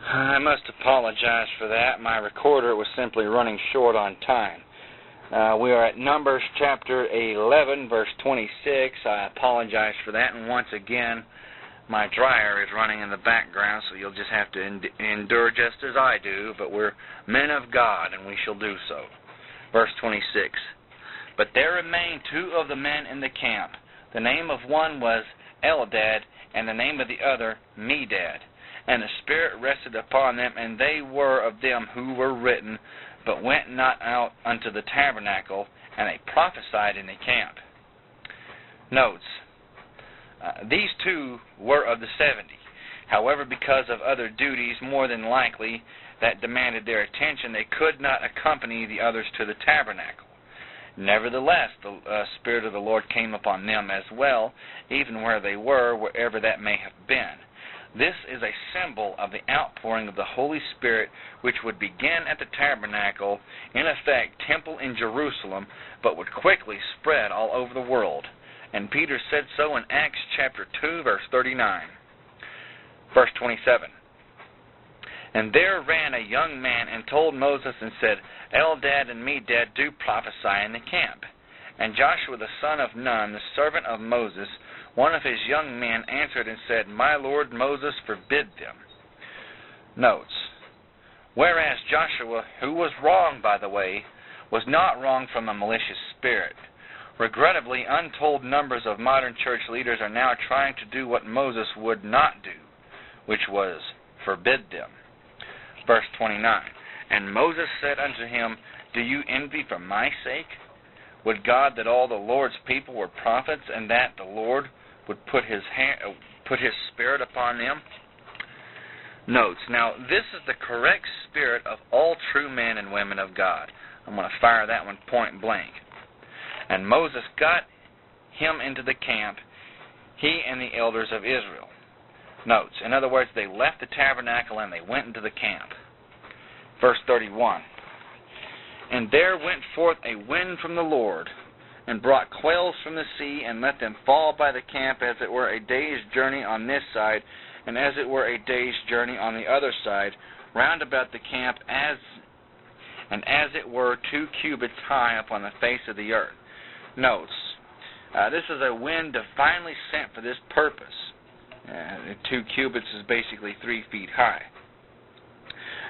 I must apologize for that. My recorder was simply running short on time. We are at Numbers chapter 11, verse 26. I apologize for that. And once again, my dryer is running in the background, so you'll just have to endure just as I do. But we're men of God, and we shall do so. Verse 26. But there remained two of the men in the camp. The name of one was Eldad, and the name of the other Medad. And the Spirit rested upon them, and they were of them who were written, but went not out unto the tabernacle, and they prophesied in the camp. Notes. These two were of the 70. However, because of other duties, more than likely, that demanded their attention, they could not accompany the others to the tabernacle. Nevertheless, the Spirit of the Lord came upon them as well, even where they were, wherever that may have been. This is a symbol of the outpouring of the Holy Spirit, which would begin at the tabernacle, in effect, temple in Jerusalem, but would quickly spread all over the world. And Peter said so in Acts chapter 2, verse 39. Verse 27. And there ran a young man and told Moses and said, Eldad and Medad do prophesy in the camp. And Joshua the son of Nun, the servant of Moses, one of his young men, answered and said, My Lord Moses forbid them. Notes. Whereas Joshua, who was wrong, by the way, was not wrong from a malicious spirit. Regrettably, untold numbers of modern church leaders are now trying to do what Moses would not do, which was forbid them. Verse 29. And Moses said unto him, Do you envy for my sake? Would God that all the Lord's people were prophets, and that the Lord would put his Spirit upon them? Notes. Now, this is the correct spirit of all true men and women of God. I'm going to fire that one point blank. And Moses got him into the camp, he and the elders of Israel. Notes. In other words, they left the tabernacle and they went into the camp. Verse 31. And there went forth a wind from the Lord, and brought quails from the sea, and let them fall by the camp, as it were a day's journey on this side, and as it were a day's journey on the other side, round about the camp, as it were 2 cubits high upon the face of the earth. Notes. This is a wind divinely sent for this purpose. 2 cubits is basically 3 feet high.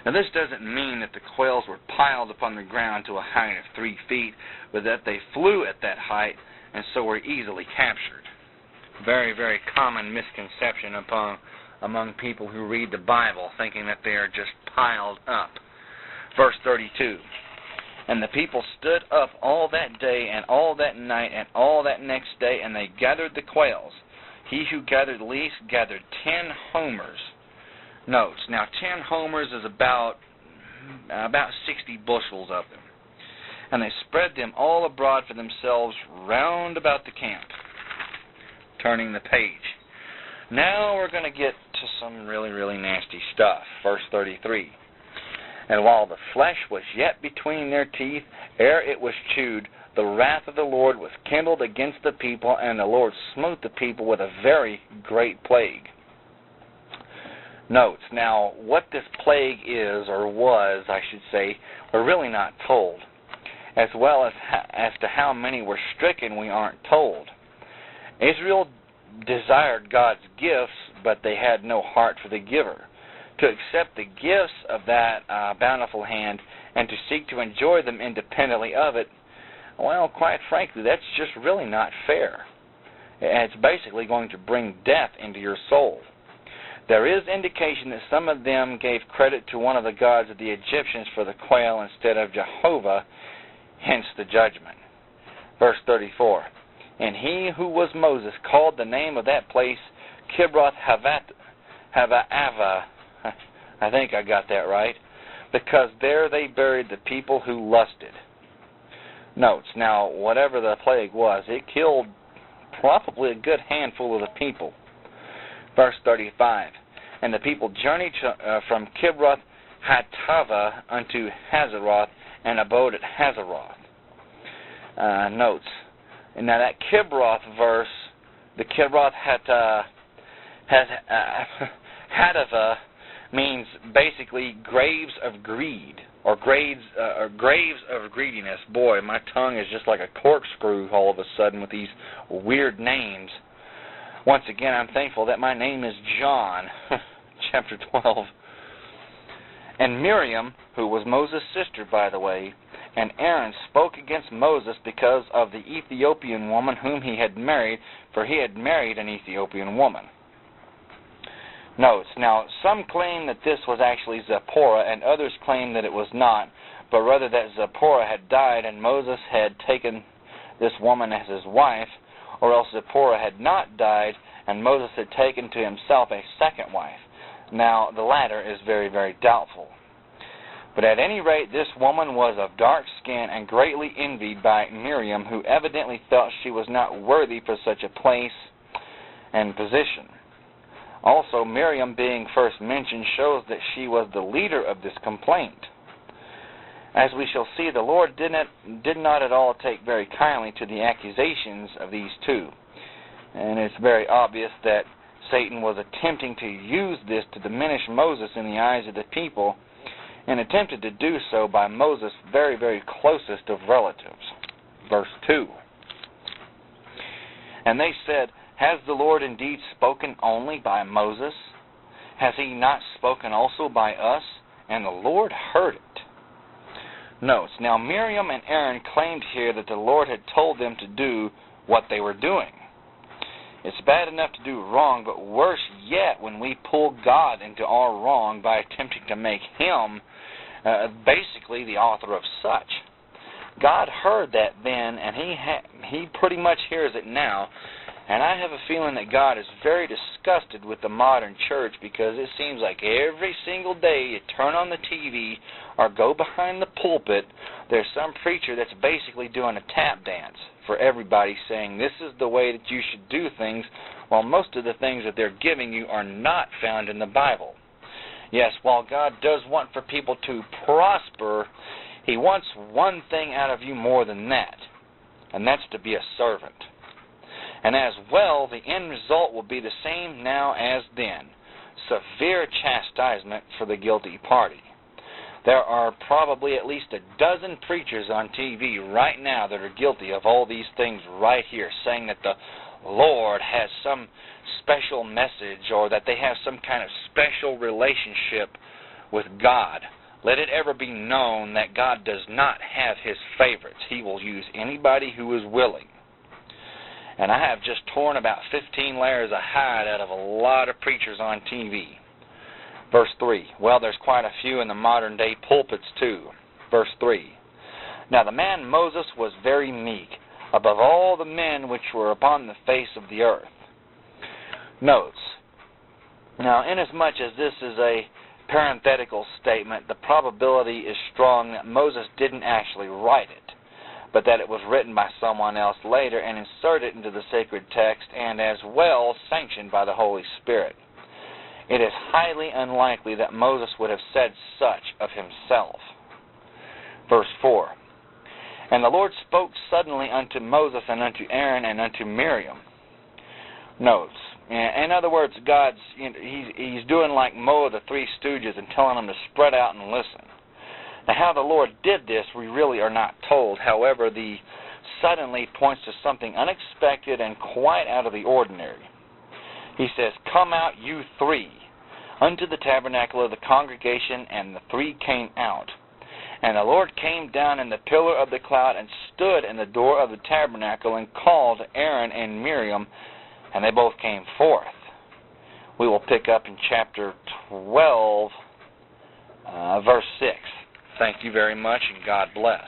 Now, this doesn't mean that the quails were piled upon the ground to a height of 3 feet, but that they flew at that height and so were easily captured. Very, very common misconception among people who read the Bible, thinking that they are just piled up. Verse 32. And the people stood up all that day and all that night and all that next day, and they gathered the quails. He who gathered least gathered 10 homers. Notes. Now, 10 homers is about 60 bushels of them. And they spread them all abroad for themselves round about the camp. Turning the page. Now we're going to get to some really, really nasty stuff. Verse 33. And while the flesh was yet between their teeth, ere it was chewed, the wrath of the Lord was kindled against the people, and the Lord smote the people with a very great plague. Notes. Now, what this plague is, or was, I should say, we're really not told. As well as to how many were stricken, we aren't told. Israel desired God's gifts, but they had no heart for the giver. To accept the gifts of that bountiful hand and to seek to enjoy them independently of it, well, quite frankly, that's just really not fair. And it's basically going to bring death into your soul. There is indication that some of them gave credit to one of the gods of the Egyptians for the quail instead of Jehovah, hence the judgment. Verse 34. And he who was Moses called the name of that place Kibroth Havaava. I think I got that right. Because there they buried the people who lusted. Notes. Now, whatever the plague was, it killed probably a good handful of the people. Verse 35. And the people journeyed from Kibroth Hattava unto Hazeroth, and abode at Hazeroth. Notes. And now that Kibroth verse, the Kibroth Hattava, means basically graves of greed, or graves of greediness. Boy, my tongue is just like a corkscrew all of a sudden with these weird names. Once again, I'm thankful that my name is John. Chapter 12. And Miriam, who was Moses' sister, by the way, and Aaron spoke against Moses because of the Ethiopian woman whom he had married, for he had married an Ethiopian woman. Notes, now some claim that this was actually Zipporah, and others claim that it was not, but rather that Zipporah had died and Moses had taken this woman as his wife, or else Zipporah had not died and Moses had taken to himself a second wife. Now, the latter is very, very doubtful. But at any rate, this woman was of dark skin and greatly envied by Miriam, who evidently felt she was not worthy for such a place and position. Also, Miriam being first mentioned shows that she was the leader of this complaint. As we shall see, the Lord did not at all take very kindly to the accusations of these two. And it's very obvious that Satan was attempting to use this to diminish Moses in the eyes of the people, and attempted to do so by Moses' very, very closest of relatives. Verse 2. And they said, Has the Lord indeed spoken only by Moses? Has he not spoken also by us? And the Lord heard it. Notes, now Miriam and Aaron claimed here that the Lord had told them to do what they were doing. It's bad enough to do wrong, but worse yet when we pull God into our wrong by attempting to make him basically the author of such. God heard that then, and he pretty much hears it now, and I have a feeling that God is very disgusted with the modern church, because it seems like every single day you turn on the TV or go behind the pulpit, there's some preacher that's basically doing a tap dance for everybody, saying this is the way that you should do things, while most of the things that they're giving you are not found in the Bible. Yes, while God does want for people to prosper, he wants one thing out of you more than that, and that's to be a servant. And as well, the end result will be the same now as then, severe chastisement for the guilty party. There are probably at least a dozen preachers on TV right now that are guilty of all these things right here, saying that the Lord has some special message, or that they have some kind of special relationship with God. Let it ever be known that God does not have his favorites. He will use anybody who is willing. And I have just torn about 15 layers of hide out of a lot of preachers on TV. Verse 3. Well, there's quite a few in the modern day pulpits too. Verse 3. Now the man Moses was very meek, above all the men which were upon the face of the earth. Notes. Now, inasmuch as this is a parenthetical statement, the probability is strong that Moses didn't actually write it, but that it was written by someone else later and inserted into the sacred text, and as well sanctioned by the Holy Spirit. It is highly unlikely that Moses would have said such of himself. Verse 4. And the Lord spoke suddenly unto Moses and unto Aaron and unto Miriam. Notes. In other words, he's doing like Mo of the Three Stooges and telling them to spread out and listen. Now, how the Lord did this, we really are not told. However, the suddenly points to something unexpected and quite out of the ordinary. He says, Come out, you three, unto the tabernacle of the congregation, and the three came out. And the Lord came down in the pillar of the cloud and stood in the door of the tabernacle and called Aaron and Miriam, and they both came forth. We will pick up in chapter 12, verse 6. Thank you very much, and God bless.